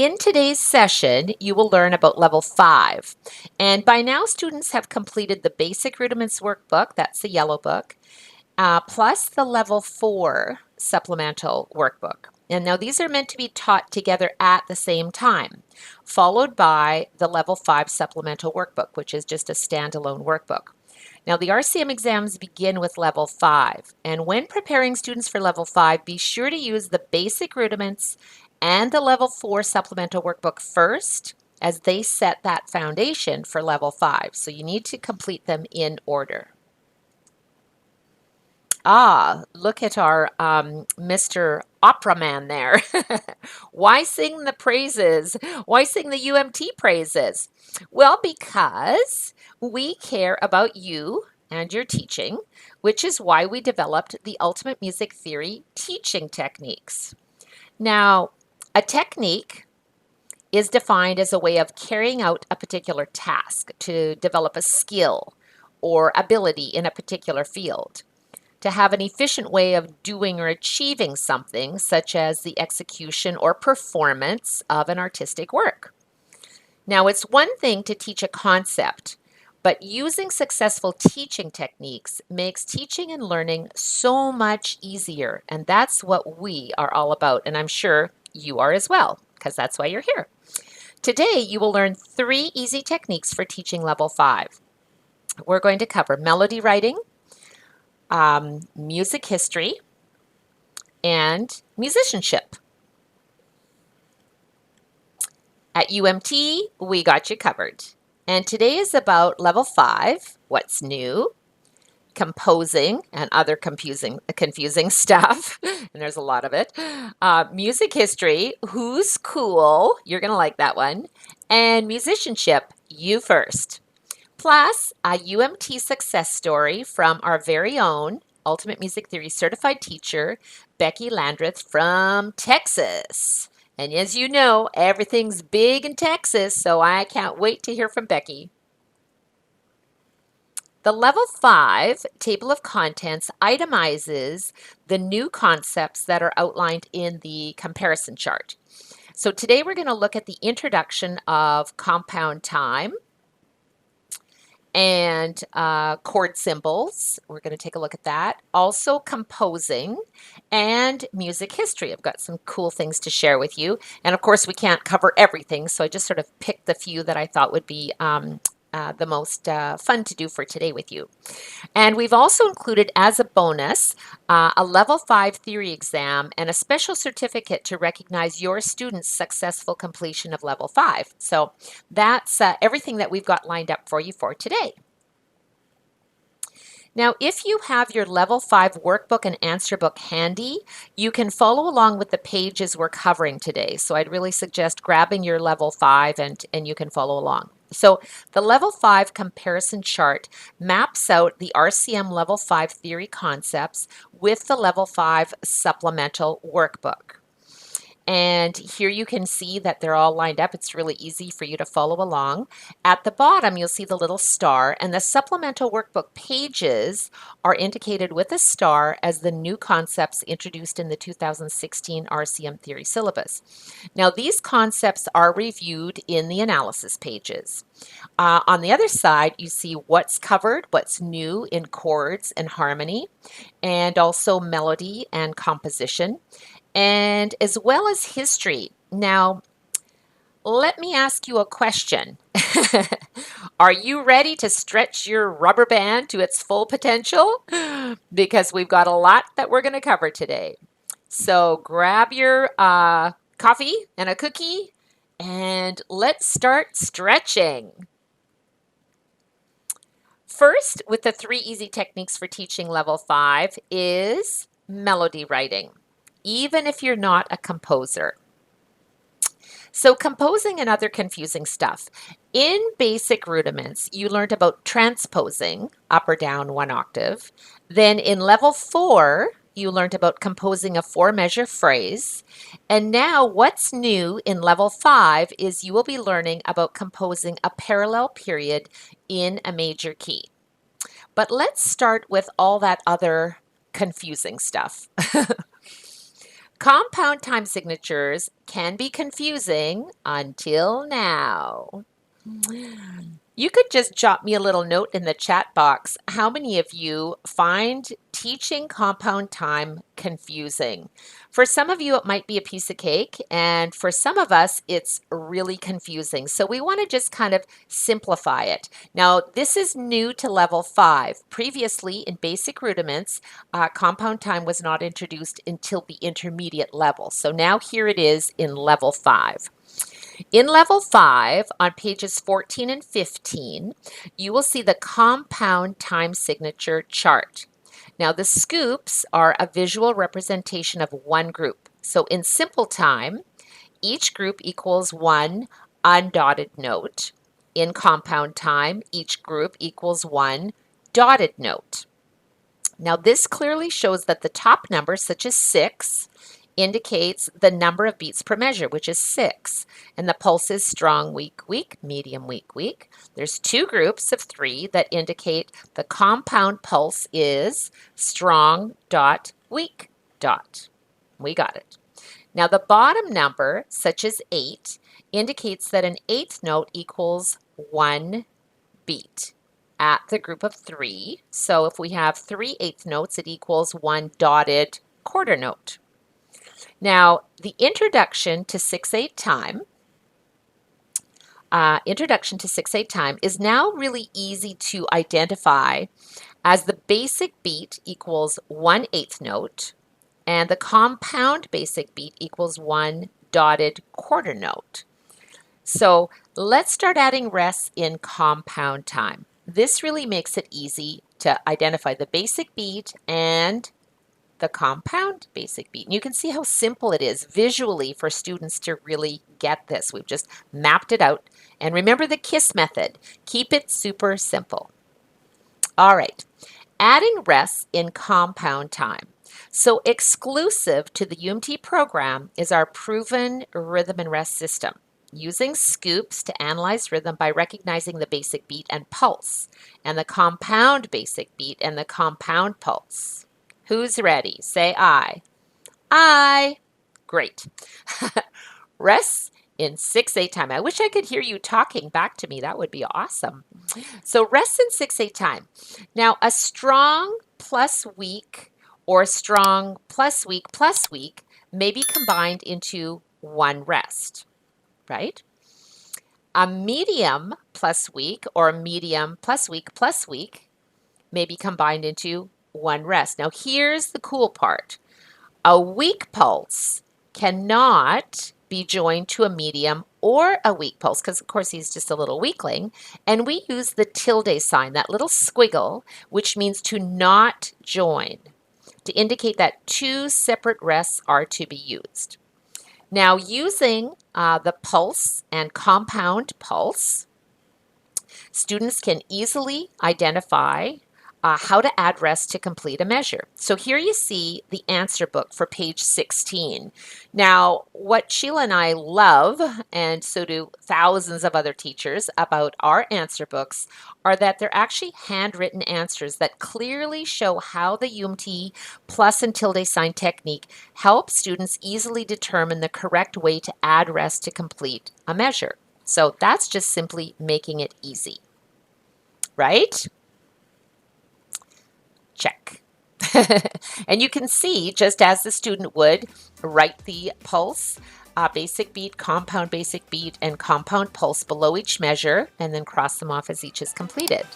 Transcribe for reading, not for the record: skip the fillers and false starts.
in today's session, you will learn about level 5. And by now, students have completed the Basic Rudiments Workbook, that's the yellow book, plus the level 4 Supplemental Workbook. And now these are meant to be taught together at the same time, followed by the level 5 Supplemental Workbook, which is just a standalone workbook. Now, the RCM exams begin with level 5, and when preparing students for level 5, be sure to use the Basic Rudiments and the level 4 Supplemental Workbook first, as they set that foundation for level 5. So you need to complete them in order. Look at our Mr. Opera Man there. Why sing the praises? Why sing the UMT praises? Well, because we care about you and your teaching, which is why we developed the Ultimate Music Theory teaching techniques. Now, a technique is defined as a way of carrying out a particular task to develop a skill or ability in a particular field, to have an efficient way of doing or achieving something, such as the execution or performance of an artistic work. Now, it's one thing to teach a concept, but using successful teaching techniques makes teaching and learning so much easier, and that's what we are all about, and I'm sure you are as well, because that's why you're here. Today, you will learn 3 easy techniques for teaching level 5. We're going to cover melody writing, music history, and musicianship. At UMT, we got you covered. And today is about level 5, what's new, composing and other confusing stuff, and there's a lot of it, music history, who's cool, you're going to like that one, and musicianship, you first. Plus, a UMT success story from our very own Ultimate Music Theory certified teacher, Becky Landreth from Texas. And as you know, everything's big in Texas, so I can't wait to hear from Becky. The Level 5 Table of Contents itemizes the new concepts that are outlined in the comparison chart. So today we're going to look at the introduction of compound time, and chord symbols. We're going to take a look at that. Also composing and music history. I've got some cool things to share with you. And of course, we can't cover everything, so I just sort of picked the few that I thought would be the most fun to do for today with you. And we've also included as a bonus a level 5 theory exam and a special certificate to recognize your students' successful completion of level 5. So that's everything that we've got lined up for you for today. Now, if you have your level 5 workbook and answer book handy, you can follow along with the pages we're covering today. So I'd really suggest grabbing your level 5 and you can follow along. So the level 5 comparison chart maps out the RCM level 5 theory concepts with the level 5 supplemental workbook. And here you can see that they're all lined up. It's really easy for you to follow along. At the bottom, you'll see the little star, and the supplemental workbook pages are indicated with a star as the new concepts introduced in the 2016 RCM theory syllabus. Now, these concepts are reviewed in the analysis pages. On the other side, you see what's covered, what's new in chords and harmony, and also melody and composition, and as well as history. Now, let me ask you a question. Are you ready to stretch your rubber band to its full potential? Because we've got a lot that we're going to cover today. So grab your coffee and a cookie, and let's start stretching. First, with the 3 easy techniques for teaching level 5 is melody writing, even if you're not a composer. So composing and other confusing stuff. In Basic Rudiments, you learned about transposing, up or down 1 octave. Then in level 4, you learned about composing a 4-measure phrase. And now what's new in level 5 is you will be learning about composing a parallel period in a major key. But let's start with all that other confusing stuff. Compound time signatures can be confusing until now. You could just drop me a little note in the chat box. How many of you find teaching compound time confusing? For some of you, it might be a piece of cake, and for some of us, it's really confusing. So we want to just kind of simplify it. Now, this is new to level 5. Previously, in Basic Rudiments, compound time was not introduced until the intermediate level. So now here it is in level 5. In level 5, on pages 14 and 15, you will see the compound time signature chart. Now, the scoops are a visual representation of one group. So in simple time, each group equals one undotted note. In compound time, each group equals one dotted note. Now, this clearly shows that the top number, such as 6, indicates the number of beats per measure, which is 6. And the pulse is strong, weak, weak, medium, weak, weak. There's 2 groups of 3 that indicate the compound pulse is strong dot weak dot. We got it. Now the bottom number, such as 8, indicates that an 8th note equals 1 beat at the group of 3. So if we have 3 8th notes, it equals 1 dotted quarter note. Now, the introduction to 6/8 time, is now really easy to identify as the basic beat equals 1/8 note and the compound basic beat equals 1 dotted quarter note. So let's start adding rests in compound time. This really makes it easy to identify the basic beat and the compound basic beat. And you can see how simple it is visually for students to really get this. We've just mapped it out. And remember the KISS method. Keep it super simple. All right, adding rests in compound time. So exclusive to the UMT program is our proven rhythm and rest system, using scoops to analyze rhythm by recognizing the basic beat and pulse, and the compound basic beat and the compound pulse. Who's ready? Say aye. Aye. Great. Rests in 6/8 time. I wish I could hear you talking back to me. That would be awesome. So rests in 6/8 time. Now, a strong plus weak or strong plus weak may be combined into one rest, right? A medium plus weak or a medium plus weak may be combined into one rest. Now here's the cool part. A weak pulse cannot be joined to a medium or a weak pulse because of course he's just a little weakling, and we use the tilde sign, that little squiggle, which means to not join, to indicate that 2 separate rests are to be used. Now using the pulse and compound pulse, students can easily identify how to add rest to complete a measure. So here you see the answer book for page 16. Now, what Sheila and I love, and so do thousands of other teachers about our answer books, are that they're actually handwritten answers that clearly show how the UMT plus and tilde sign technique helps students easily determine the correct way to add rest to complete a measure. So that's just simply making it easy, right? Check. And you can see, just as the student would, write the pulse, basic beat, compound basic beat, and compound pulse below each measure, and then cross them off as each is completed.